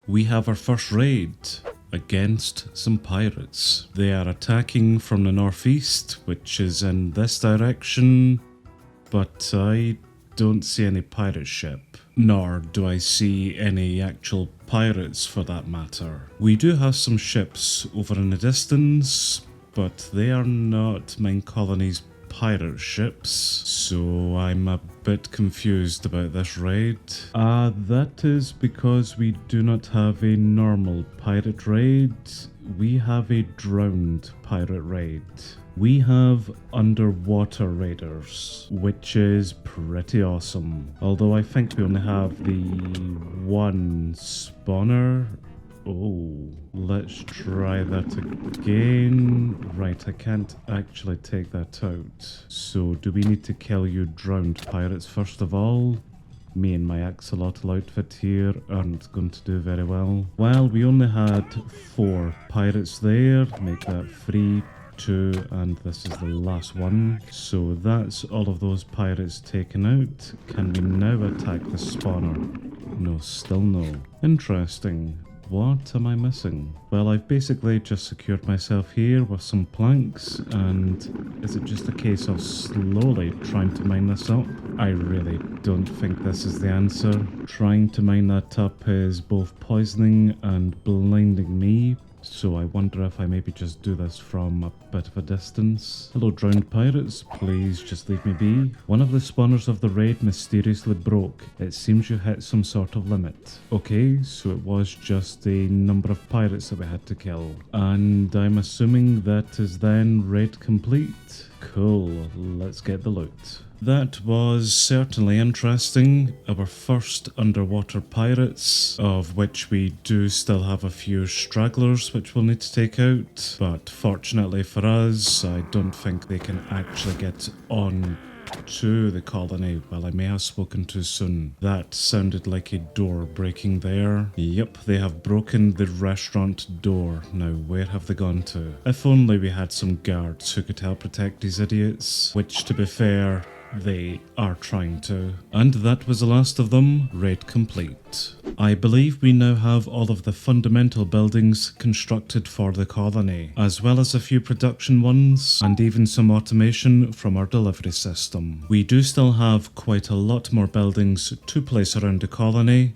We have our first raid against some pirates. They are attacking from the northeast, which is in this direction, but I don't see any pirate ship, nor do I see any actual pirates for that matter. We do have some ships over in the distance, but they are not MineColonies pirate ships, so I'm a bit confused about this raid. That is because we do not have a normal pirate raid, we have a drowned pirate raid. We have underwater raiders, which is pretty awesome. Although I think we only have the one spawner. Oh, let's try that again. Right, I can't actually take that out. So do we need to kill you drowned pirates first of all? Me and my axolotl outfit here aren't going to do very well. Well, we only had 4 pirates there. Make that 3, 2, and this is the last one. So that's all of those pirates taken out. Can we now attack the spawner? No, still no. Interesting. What am I missing? Well, I've basically just secured myself here with some planks, and is it just a case of slowly trying to mine this up? I really don't think this is the answer. Trying to mine that up is both poisoning and blinding me, so I wonder if I maybe just do this from a bit of a distance. Hello drowned pirates, please just leave me be. One of the spawners of the raid mysteriously broke. It seems you hit some sort of limit. Okay, so it was just a number of pirates that we had to kill. And I'm assuming that is then raid complete. Cool, let's get the loot. That was certainly interesting. Our first underwater pirates, of which we do still have a few stragglers which we'll need to take out. But fortunately for us, I don't think they can actually get on to the colony. Well, I may have spoken too soon. That sounded like a door breaking there. Yep, they have broken the restaurant door. Now, where have they gone to? If only we had some guards who could help protect these idiots, which, to be fair, they are trying to. And that was the last of them. Raid complete. I believe we now have all of the fundamental buildings constructed for the colony, as well as a few production ones, and even some automation from our delivery system. We do still have quite a lot more buildings to place around the colony,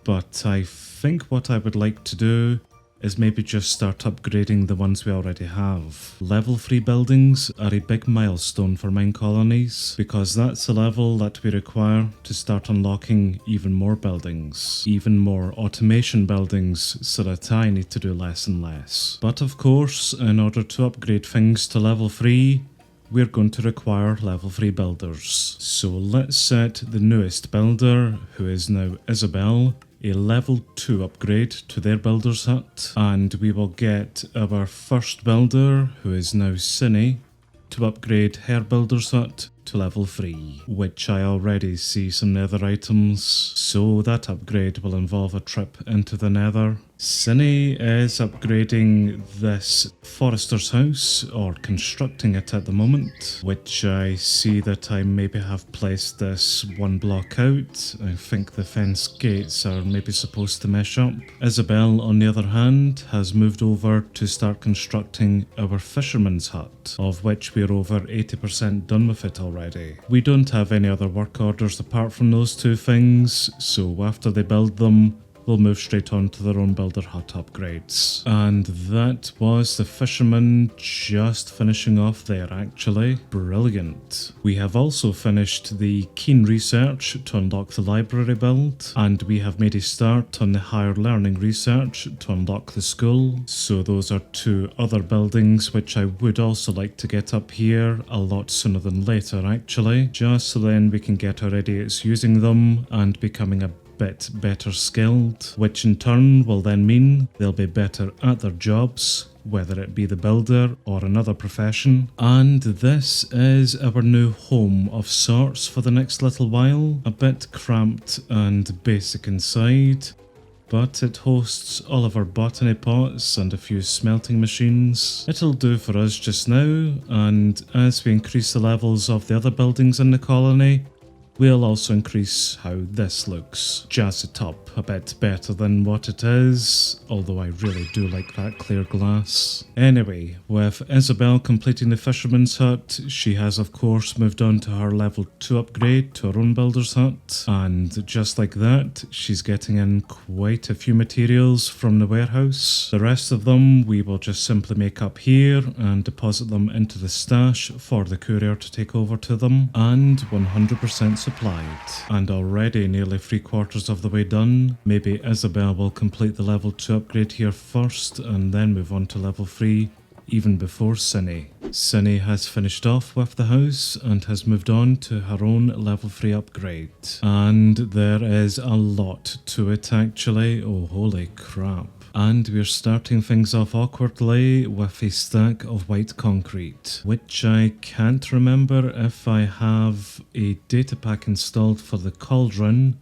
but I think what I would like to do is maybe just start upgrading the ones we already have. Level 3 buildings are a big milestone for MineColonies, because that's the level that we require to start unlocking even more buildings, even more automation buildings, so that I need to do less and less. But of course, in order to upgrade things to level 3, we're going to require level 3 builders. So let's set the newest builder, who is now Isabel, a level 2 upgrade to their builder's hut, and we will get our first builder, who is now Cinny, to upgrade her builder's hut to level 3, which I already see some nether items, so that upgrade will involve a trip into the nether. Cinny is upgrading this forester's house, or constructing it at the moment, which I see that I maybe have placed this one block out. I think the fence gates are maybe supposed to mesh up. Isabel, on the other hand, has moved over to start constructing our Fisherman's Hut, of which we're over 80% done with it already. We don't have any other work orders apart from those 2 things, so after they build them, we'll move straight on to their own builder hut upgrades. And that was the fisherman just finishing off there, actually. Brilliant. We have also finished the keen research to unlock the library build, and we have made a start on the higher learning research to unlock the school. So those are 2 other buildings which I would also like to get up here a lot sooner than later, actually, just so then we can get our idiots using them and becoming a bit better skilled, which in turn will then mean they'll be better at their jobs, whether it be the builder or another profession. And this is our new home of sorts for the next little while. A bit cramped and basic inside, but it hosts all of our botany pots and a few smelting machines. It'll do for us just now, and as we increase the levels of the other buildings in the colony, we'll also increase how this looks. Jazz it up. a bit better than what it is, although I really do like that clear glass. Anyway, with Isabel completing the Fisherman's Hut, she has of course moved on to her level 2 upgrade to her own builder's hut, and just like that, she's getting in quite a few materials from the warehouse. The rest of them we will just simply make up here and deposit them into the stash for the courier to take over to them, and 100% supplied. And already nearly 3/4 of the way done. Maybe Isabel will complete the level 2 upgrade here first and then move on to level 3 even before Cinny. Cinny has finished off with the house and has moved on to her own level 3 upgrade. And there is a lot to it actually, oh holy crap. And we're starting things off awkwardly with a stack of white concrete, which I can't remember if I have a data pack installed for the cauldron.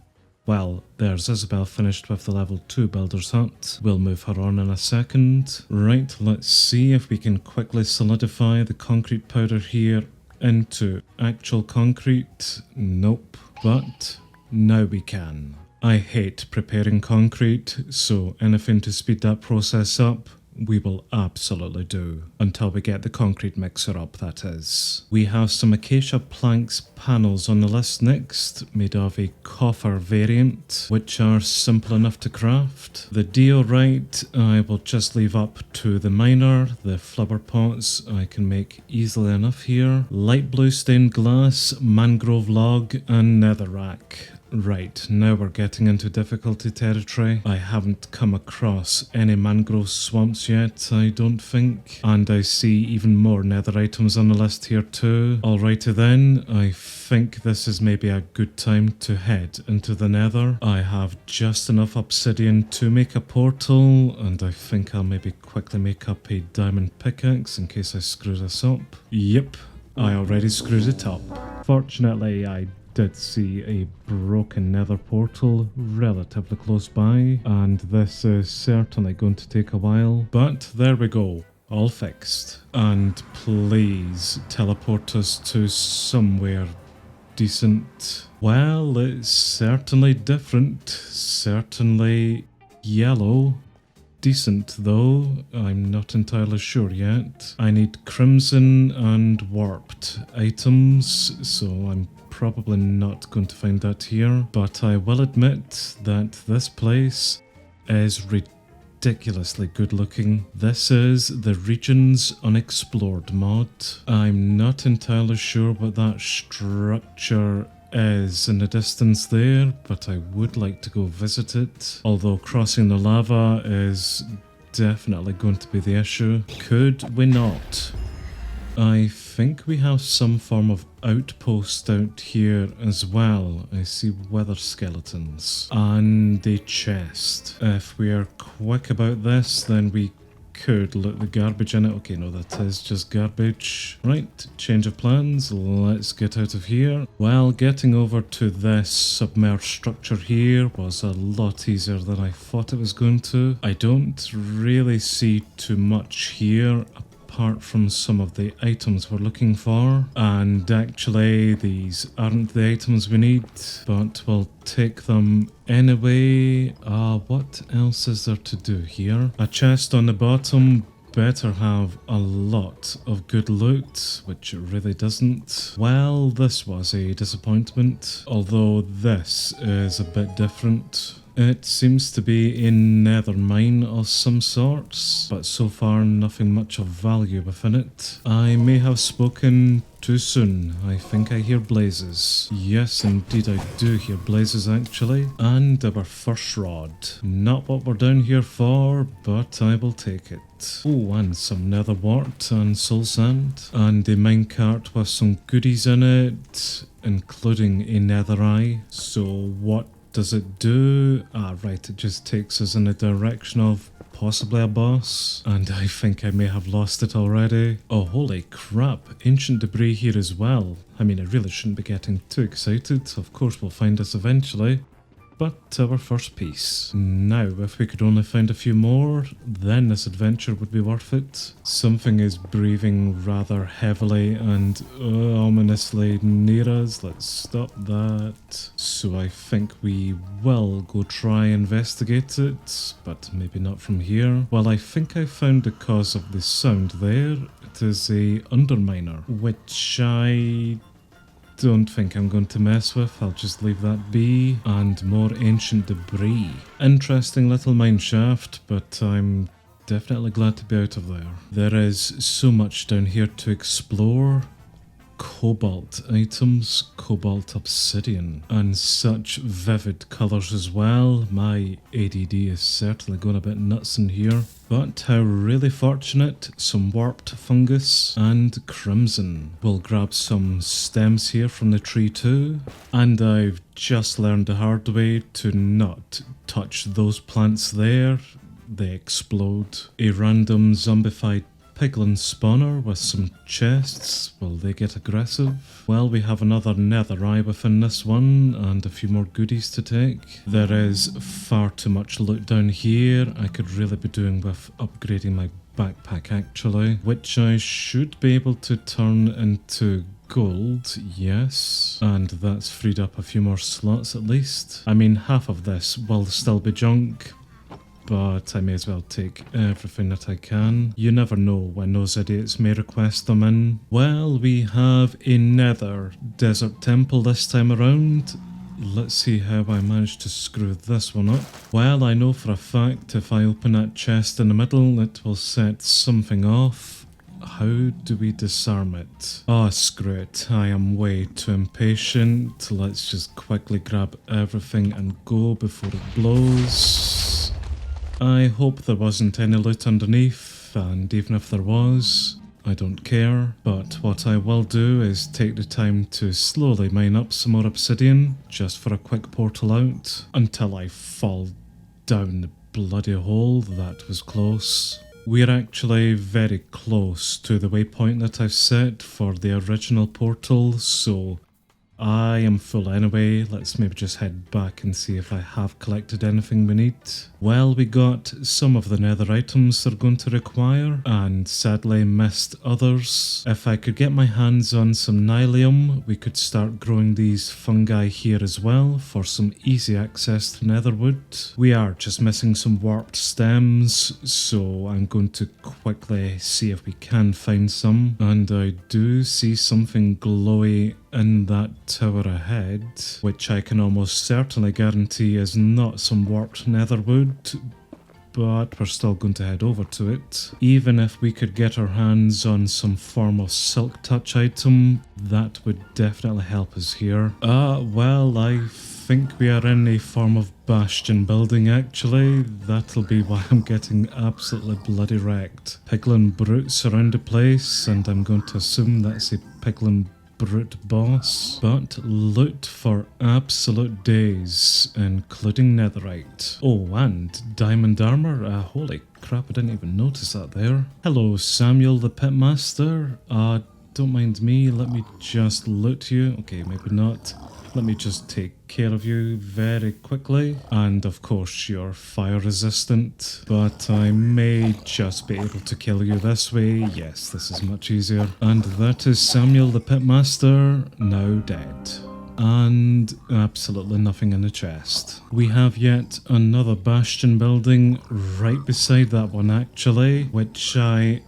Well, there's Isabel finished with the level 2 builder's hut. We'll move her on in a second. Right, let's see if we can quickly solidify the concrete powder here into actual concrete. Nope, but now we can. I hate preparing concrete, so anything to speed that process up, we will absolutely do. Until we get the concrete mixer up, that is. We have some acacia planks panels on the list next, made of a copper variant, which are simple enough to craft. The diorite I will just leave up to the miner. The flower pots I can make easily enough here. Light blue stained glass, mangrove log, and netherrack. Right, now we're getting into difficulty territory. I haven't come across any mangrove swamps yet, I don't think. And I see even more nether items on the list here too. Alrighty then, I think this is maybe a good time to head into the nether. I have just enough obsidian to make a portal, and I think I'll maybe quickly make up a diamond pickaxe in case I screw this up. Yep, I already screwed it up. Fortunately, I did see a broken nether portal relatively close by, and this is certainly going to take a while, but there we go, all fixed. And please teleport us to somewhere decent. Well, it's certainly different, certainly yellow. Decent though, I'm not entirely sure yet. I need crimson and warped items, so I'm probably not going to find that here, but I will admit that this place is ridiculously good looking. This is the Regions Unexplored mod. I'm not entirely sure what that structure is in the distance there, but I would like to go visit it, although crossing the lava is definitely going to be the issue. Could we not? I think we have some form of outpost out here as well. I see weather skeletons and a chest. If we are quick about this, then we could loot the garbage in it. Okay, no, that is just garbage. Right, change of plans. Let's get out of here. Well, getting over to this submerged structure here was a lot easier than I thought it was going to. I don't really see too much here, apart from some of the items we're looking for. And actually, these aren't the items we need, but we'll take them anyway. What else is there to do here? A chest on the bottom better have a lot of good loot, which it really doesn't. Well, this was a disappointment, although this is a bit different. It seems to be a Nether Mine of some sorts, but so far nothing much of value within it. I may have spoken too soon. I think I hear blazes. Yes, indeed I do hear blazes actually. And our first rod. Not what we're down here for, but I will take it. Oh, and some nether wart and soul sand. And a minecart with some goodies in it, including a nether eye. So what does it do? Right, it just takes us in the direction of possibly a boss. And I think I may have lost it already. Oh, holy crap. Ancient debris here as well. I mean, I really shouldn't be getting too excited. Of course we'll find this eventually. but our first piece. Now, if we could only find a few more, then this adventure would be worth it. Something is breathing rather heavily and ominously near us. Let's stop that. So I think we will go try investigate it, but maybe not from here. Well, I think I found the cause of the sound there. It is a underminer, which I don't think I'm going to mess with. I'll just leave that be. And more ancient debris. Interesting little mine shaft, but I'm definitely glad to be out of there. There is so much down here to explore. Cobalt items, cobalt obsidian, and such vivid colours as well. My ADD is certainly going a bit nuts in here. But how really fortunate, some warped fungus and crimson. We'll grab some stems here from the tree too. And I've just learned the hard way to not touch those plants there. They explode. A random zombified piglin spawner with some chests. Will they get aggressive? Well, we have another Nether Eye within this one and a few more goodies to take. There is far too much loot down here. I could really be doing with upgrading my backpack actually, which I should be able to turn into gold, yes, and that's freed up a few more slots at least. I mean, half of this will still be junk, but I may as well take everything that I can. You never know when those idiots may request them in. Well, we have a nether desert temple this time around. Let's see how I managed to screw this one up. Well, I know for a fact if I open that chest in the middle, it will set something off. How do we disarm it? Oh, screw it. I am way too impatient. Let's just quickly grab everything and go before it blows. I hope there wasn't any loot underneath, and even if there was, I don't care. But what I will do is take the time to slowly mine up some more obsidian, just for a quick portal out, until I fall down the bloody hole. That was close. We're actually very close to the waypoint that I've set for the original portal, so I am full anyway. Let's maybe just head back and see if I have collected anything we need. Well, we got some of the nether items they're going to require, and sadly missed others. If I could get my hands on some nylium, we could start growing these fungi here as well for some easy access to netherwood. We are just missing some warped stems, so I'm going to quickly see if we can find some. And I do see something glowy in that tower ahead, which I can almost certainly guarantee is not some warped netherwood, but we're still going to head over to it. Even if we could get our hands on some form of silk touch item, that would definitely help us here. Well, I think we are in a form of bastion building actually. That'll be why I'm getting absolutely bloody wrecked. Piglin brutes around the place, and I'm going to assume that's a piglin brute boss, but loot for absolute days, including netherite. Oh, and diamond armor. Holy crap, I didn't even notice that there. Hello, Samuel the Pitmaster. Don't mind me, let me just loot you. Okay, maybe not. Let me just take care of you very quickly. And of course you're fire resistant, but I may just be able to kill you this way. Yes, this is much easier. And that is Samuel the Pitmaster, now dead. And absolutely nothing in the chest. We have yet another bastion building right beside that one actually, which I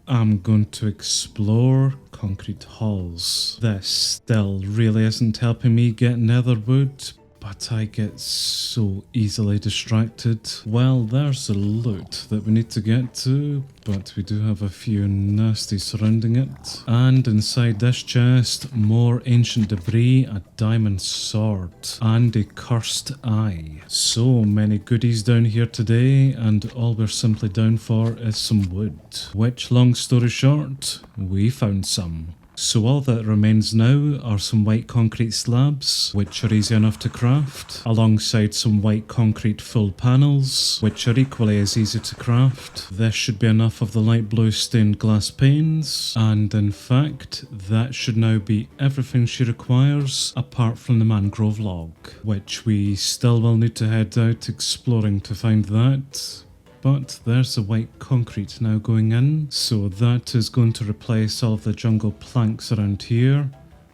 am going to explore. Concrete halls. This still really isn't helping me get netherwood, but I get so easily distracted. Well, there's the loot that we need to get to, but we do have a few nasty surrounding it. And inside this chest, more ancient debris, a diamond sword, and a cursed eye. So many goodies down here today, and all we're simply down for is some wood. Which, long story short, we found some. So all that remains now are some white concrete slabs, which are easy enough to craft, alongside some white concrete full panels, which are equally as easy to craft. This should be enough of the light blue stained glass panes, and in fact, that should now be everything she requires, apart from the mangrove log, which we still will need to head out exploring to find that. But there's the white concrete now going in, so that is going to replace all of the jungle planks around here.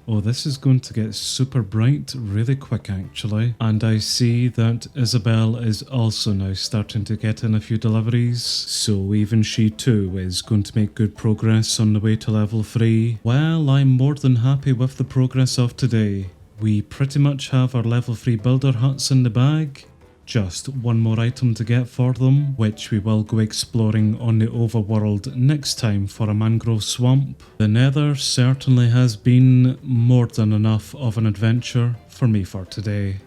Oh, this is going to get super bright really quick actually. And I see that Isabel is also now starting to get in a few deliveries, so even she too is going to make good progress on the way to level 3. Well, I'm more than happy with the progress of today. We pretty much have our level 3 builder huts in the bag. Just one more item to get for them, which we will go exploring on the overworld next time for a mangrove swamp. The Nether certainly has been more than enough of an adventure for me for today.